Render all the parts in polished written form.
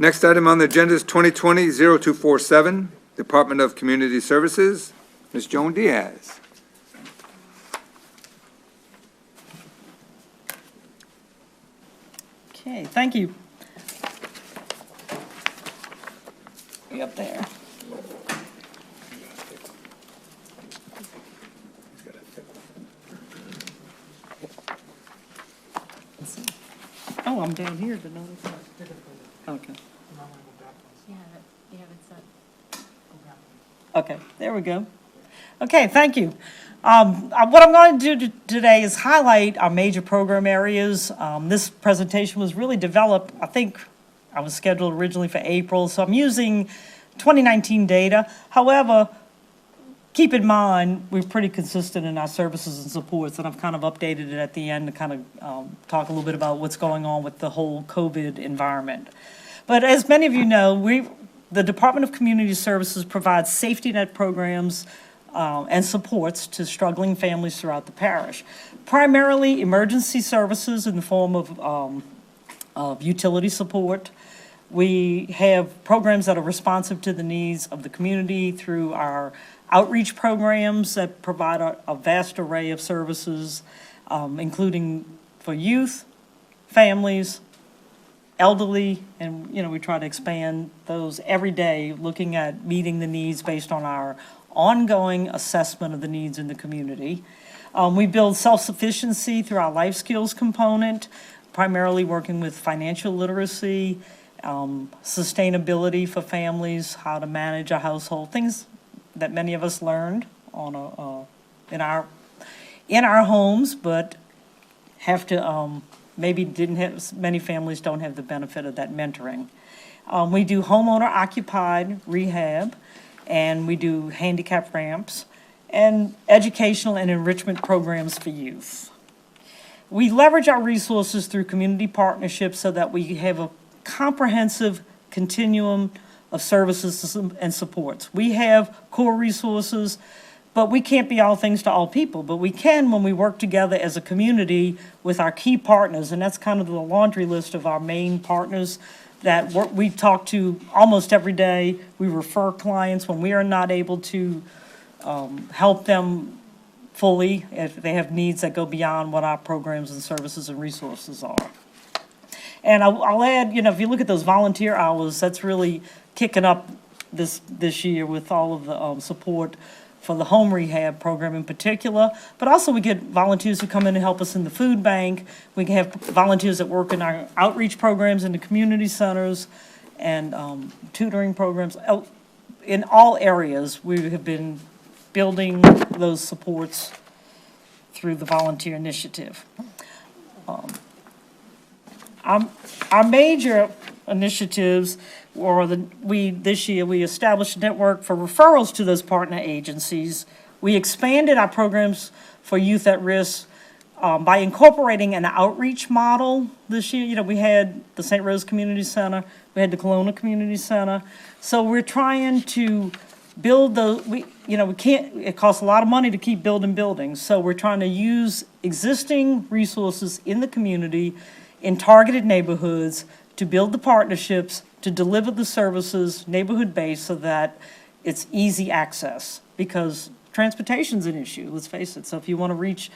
Next item on the agenda is 2020-0247, Department of Community Services. Ms. Joan Diaz. Okay, thank you. Way up there. Oh, I'm down here to notice. Okay. Okay, there we go. Okay, thank you. What I'm going to do today is highlight our major program areas. This presentation was really developed, I think I was scheduled originally for April, so I'm using 2019 data. However, keep in mind, we're pretty consistent in our services and supports, and I've kind of updated it at the end to kind of talk a little bit about what's going on with the whole COVID environment. But as many of you know, the Department of Community Services provides safety net programs and supports to struggling families throughout the parish. Primarily emergency services in the form of utility support. We have programs that are responsive to the needs of the community through our outreach programs that provide a vast array of services, including for youth, families, elderly, and we try to expand those every day, looking at meeting the needs based on our ongoing assessment of the needs in the community. We build self-sufficiency through our life skills component, primarily working with financial literacy, sustainability for families, how to manage a household, things that many of us learned on in our homes, but have to maybe didn't have, many families don't have the benefit of that mentoring. We do homeowner occupied rehab, and we do handicap ramps and educational and enrichment programs for youth. We leverage our resources through community partnerships so that we have a comprehensive continuum of services and supports. We have core resources, but we can't be all things to all people, but we can when we work together as a community with our key partners, and that's kind of the laundry list of our main partners that we talk to almost every day. We refer clients when we are not able to help them fully, if they have needs that go beyond what our programs and services and resources are. And I'll add, if you look at those volunteer hours, that's really kicking up this year with all of the support for the home rehab program in particular. But also we get volunteers who come in and help us in the food bank. We can have volunteers that work in our outreach programs in the community centers and tutoring programs. In all areas, we have been building those supports through the volunteer initiative. Our major initiatives this year we established a network for referrals to those partner agencies. We expanded our programs for youth at risk by incorporating an outreach model this year. We had the St. Rose Community Center, we had the Kelowna Community Center. So we're trying to build those. We can't. It costs a lot of money to keep building buildings. So we're trying to use existing resources in the community, in targeted neighborhoods, to build the partnerships, to deliver the services neighborhood-based so that it's easy access, because transportation's an issue, let's face it. So if you want to reach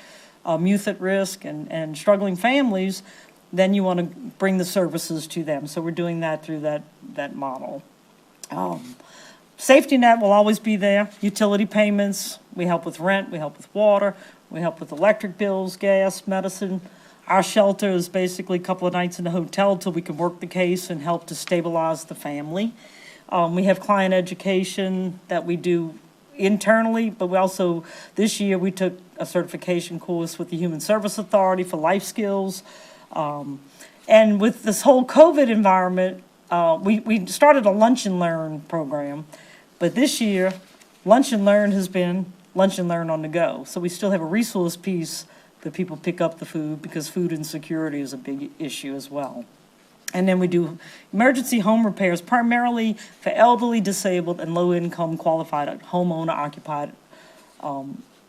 youth at risk and struggling families, then you want to bring the services to them. So we're doing that through that model. Safety net will always be there. Utility payments, we help with rent, we help with water, we help with electric bills, gas, medicine. Our shelter is basically a couple of nights in the hotel till we can work the case and help to stabilize the family. We have client education that we do internally, but we also, this year, we took a certification course with the Human Service Authority for life skills. And with this whole COVID environment, we started a Lunch and Learn program, but this year, Lunch and Learn has been Lunch and Learn on the go. So we still have a resource piece that people pick up the food, because food insecurity is a big issue as well. And then we do emergency home repairs, primarily for elderly, disabled, and low-income qualified homeowner-occupied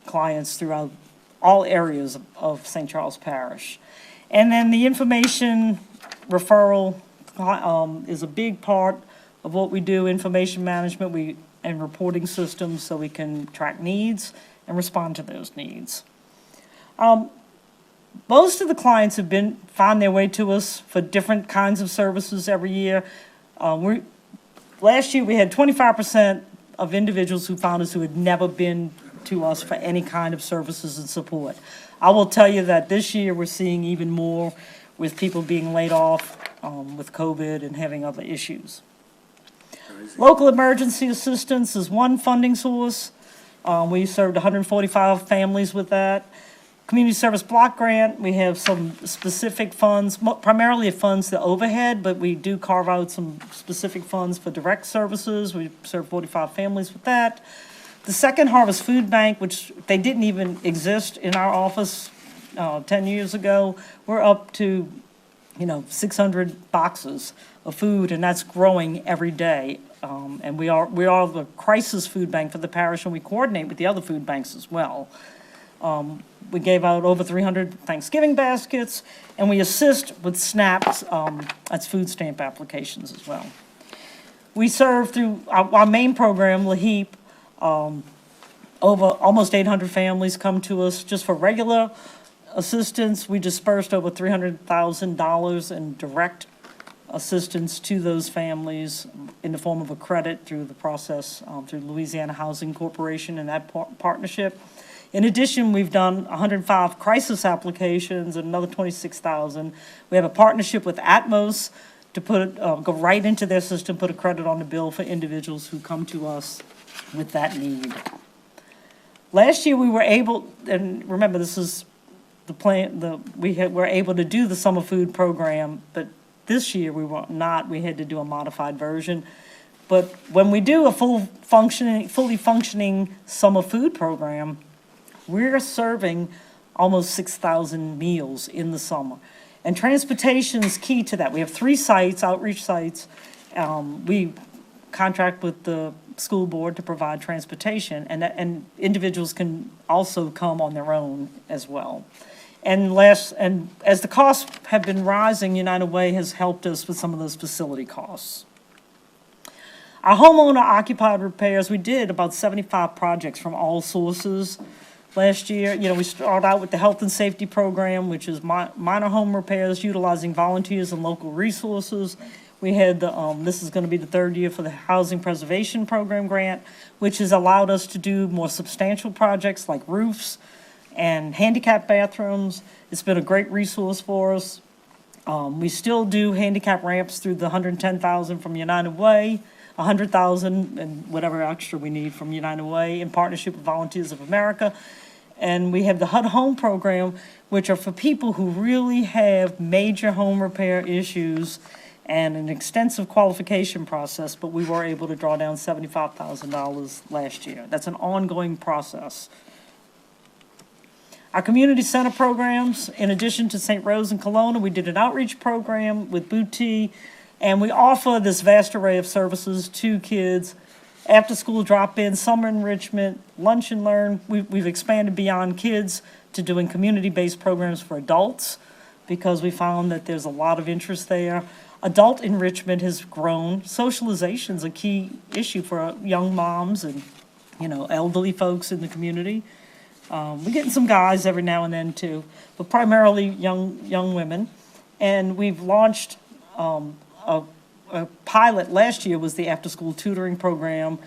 clients throughout all areas of St. Charles Parish. And then the information referral is a big part of what we do, information management and reporting systems, so we can track needs and respond to those needs. Most of the clients have find their way to us for different kinds of services every year. Last year, we had 25% of individuals who found us who had never been to us for any kind of services and support. I will tell you that this year, we're seeing even more with people being laid off with COVID and having other issues. Local emergency assistance is one funding source. We served 145 families with that. Community Service Block Grant, we have some specific funds, primarily it funds the overhead, but we do carve out some specific funds for direct services. We serve 45 families with that. The Second Harvest Food Bank, which they didn't even exist in our office 10 years ago, we're up to 600 boxes of food, and that's growing every day. And we are the crisis food bank for the parish, and we coordinate with the other food banks as well. We gave out over 300 Thanksgiving baskets, and we assist with SNAPs, that's food stamp applications as well. We serve through our main program, LAHEAP, over almost 800 families come to us just for regular assistance. We dispersed over $300,000 in direct assistance to those families in the form of a credit through the process, through Louisiana Housing Corporation and that partnership. In addition, we've done 105 crisis applications and another 26,000. We have a partnership with Atmos to go right into their system, put a credit on the bill for individuals who come to us with that need. Last year, we were able, and remember, this is the plan, we're able to do the summer food program, but this year we were not. We had to do a modified version. But when we do a fully functioning summer food program, we're serving almost 6,000 meals in the summer. And transportation is key to that. We have 3 sites, outreach sites. We contract with the school board to provide transportation, and individuals can also come on their own as well. And as the costs have been rising, United Way has helped us with some of those facility costs. Our homeowner occupied repairs, we did about 75 projects from all sources. Last year, we started out with the health and safety program, which is minor home repairs utilizing volunteers and local resources. We had this is going to be the 3rd year for the Housing Preservation Program grant, which has allowed us to do more substantial projects like roofs and handicap bathrooms. It's been a great resource for us. We still do handicap ramps through the $110,000 from United Way, $100,000 and whatever extra we need from United Way in partnership with Volunteers of America. And we have the HUD Home program, which are for people who really have major home repair issues and an extensive qualification process, but we were able to draw down $75,000 last year. That's an ongoing process. Our community center programs, in addition to St. Rose and Kelowna, we did an outreach program with Booty, and we offer this vast array of services to kids: after-school drop-in, summer enrichment, lunch and learn. We've expanded beyond kids to doing community-based programs for adults because we found that there's a lot of interest there. Adult enrichment has grown. Socialization is a key issue for young moms and, elderly folks in the community. We're getting some guys every now and then too, but primarily young women. And we've launched a pilot last year was the after-school tutoring program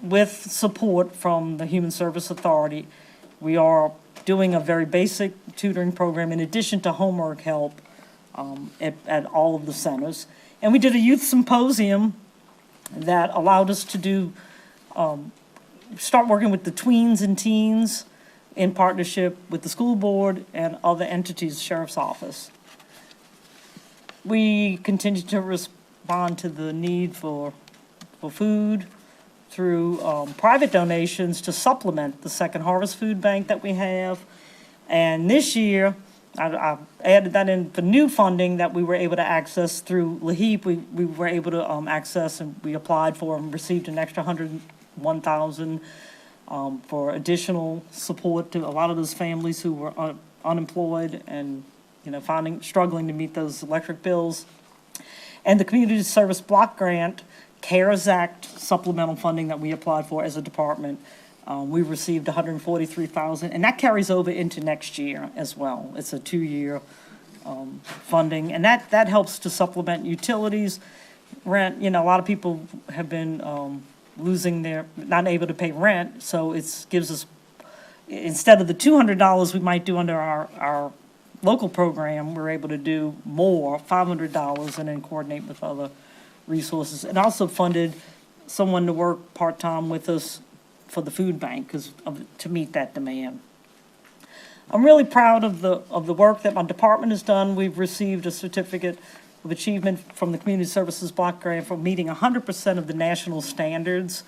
with support from the Human Service Authority. We are doing a very basic tutoring program in addition to homework help at all of the centers. And we did a youth symposium that allowed us to start working with the tweens and teens in partnership with the school board and other entities, sheriff's office. We continue to respond to the need for food through private donations to supplement the Second Harvest Food Bank that we have. And this year, I added that in for new funding that we were able to access through LAHEAP. We were able to access, and we applied for and received an extra $101,000 for additional support to a lot of those families who were unemployed and struggling to meet those electric bills. And the Community Service Block Grant, CARES Act supplemental funding that we applied for as a department, we received $143,000, and that carries over into next year as well. It's a 2-year funding, and that helps to supplement utilities, rent. A lot of people have been not able to pay rent, so it gives us, instead of the $200 we might do under our local program, we're able to do more, $500, and then coordinate with other resources. And also funded someone to work part-time with us for the food bank to meet that demand. I'm really proud of the work that my department has done. We've received a certificate of achievement from the Community Services Block Grant for meeting 100% of the national standards.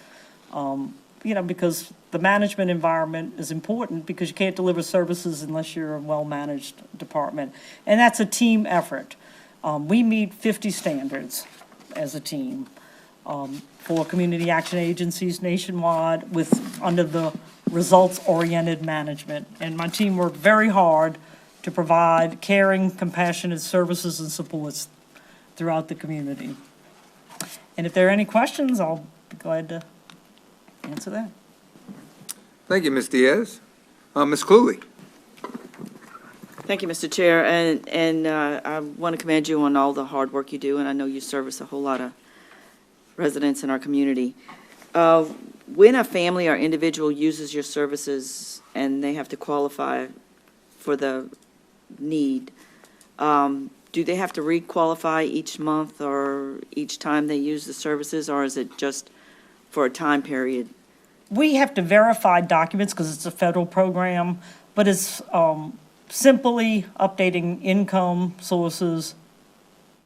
Because the management environment is important, because you can't deliver services unless you're a well-managed department. And that's a team effort. We meet 50 standards as a team for community action agencies nationwide under the results-oriented management. And my team worked very hard to provide caring, compassionate services and supports throughout the community. And if there are any questions, I'll be glad to answer that. Thank you, Ms. Diaz. Ms. Cluley? Thank you, Mr. Chair, and I want to commend you on all the hard work you do, and I know you service a whole lot of residents in our community. When a family or individual uses your services and they have to qualify for the need, do they have to re-qualify each month or each time they use the services, or is it just for a time period? We have to verify documents because it's a federal program, but it's simply updating income sources,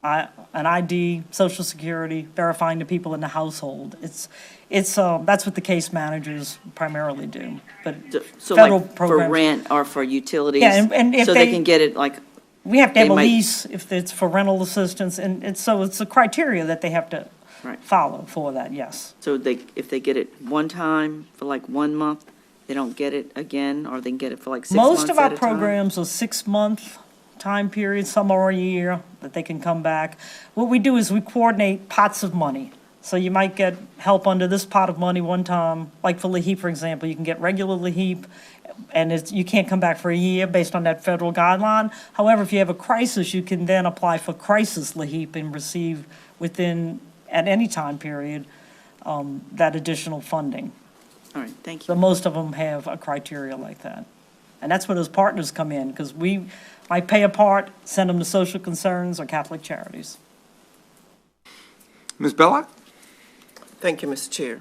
an ID, Social Security, verifying the people in the household. That's what the case managers primarily do. But So federal like for programs, rent or for utilities? Yeah, and if so they they can get it like, we have to have they a might- lease if it's for rental assistance, and so it's a criteria that they have to Right. follow for that. Yes. so if they get it one time for like 1 month, they don't get it again, or they can get it for like 6 months Most of our at a time? programs are 6-month time periods, some are a year, that they can come back. What we do is we coordinate pots of money. So you might get help under this pot of money one time, like for LAHEAP, for example, you can get regular LAHEAP, and you can't come back for a year based on that federal guideline. However, if you have a crisis, you can then apply for crisis LAHEAP and receive at any time period, that additional funding. All right, thank So you. most of them have a criteria like that. And that's where those partners come in, because we might pay a part, send them to social concerns or Catholic charities. Ms. Belloc? Thank you, Mr. Chair.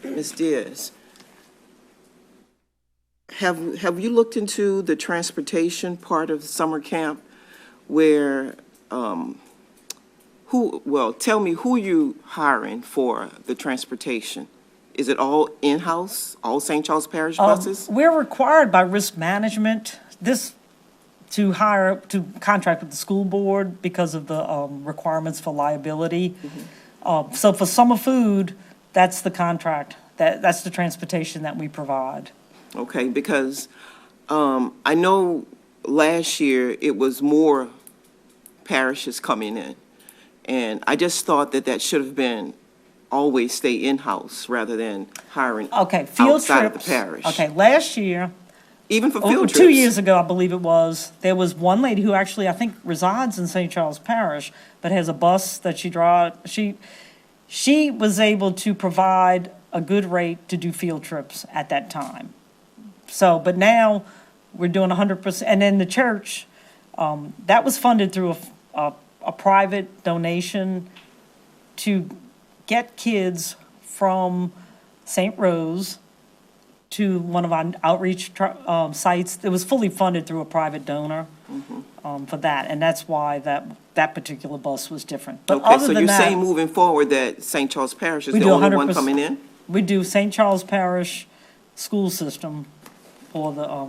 Ms. Diaz, have you looked into the transportation part of summer camp where, tell me, who you hiring for the transportation? Is it all in-house, all St. Charles Parish buses? We're required by risk management, to contract with the school board because of the requirements for liability. So for summer food, that's the contract, that's the transportation that we provide. Okay, because I know last year it was more parishes coming in. And I just thought that should have been always stay in-house rather than hiring Okay, field outside of the trips. parish. Okay, last year, Even for field trips. 2 years ago, I believe it was, there was one lady who actually, I think, resides in St. Charles Parish, but has a bus that she drives. She was able to provide a good rate to do field trips at that time. So, but now, we're doing 100%, and then the church, that was funded through a private donation to get kids from St. Rose to one of our outreach sites. It was fully funded through a private donor for that, and that's why that particular bus was different. But Okay, other so than you're that, saying moving forward that St. Charles Parish is we the do only one 100%. coming in? We do St. Charles Parish school system for the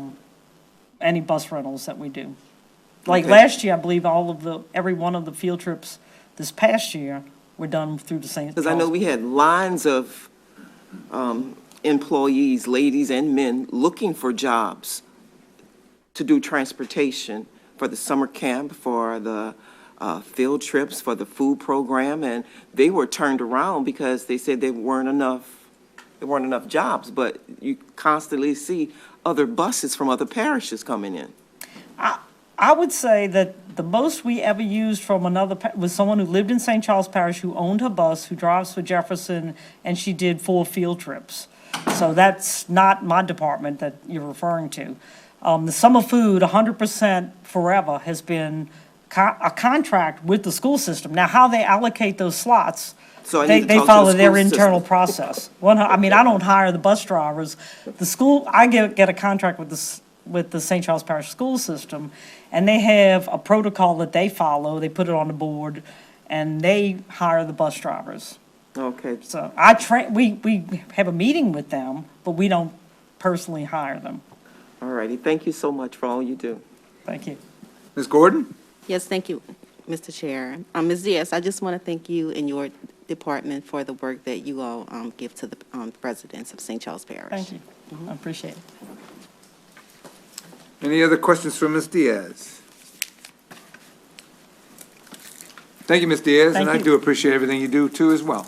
any bus rentals that we do. Like Okay. last year, I believe every one of the field trips this past year were done through the St. Charles. Because I know we had lines of employees, ladies and men, looking for jobs to do transportation for the summer camp, for the field trips for the food program, and they were turned around because they said there weren't enough jobs, but you constantly see other buses from other parishes coming in. I would say that the most we ever used from was someone who lived in St. Charles Parish, who owned her bus, who drives for Jefferson, and she did 4 field trips. So that's not my department that you're referring to. The summer food, 100% forever, has been a contract with the school system. Now, how they allocate those slots, So I need to they talk to follow the their school system. internal process. I mean, I don't hire the bus drivers. The school, I get a contract with the St. Charles Parish School System, and they have a protocol that they follow. They put it on the board, and they hire the bus drivers. Okay, So we have a meeting with them, but we don't personally hire them. all righty. Thank you so much for all you do. Thank you. Ms. Gordon? Yes, thank you, Mr. Chair. Ms. Diaz, I just want to thank you and your department for the work that you all give to the residents of St. Charles Parish. Thank you. I appreciate it. Any other questions for Ms. Diaz? Thank you, Ms. Diaz, and Thank I you. do appreciate everything you do too as well.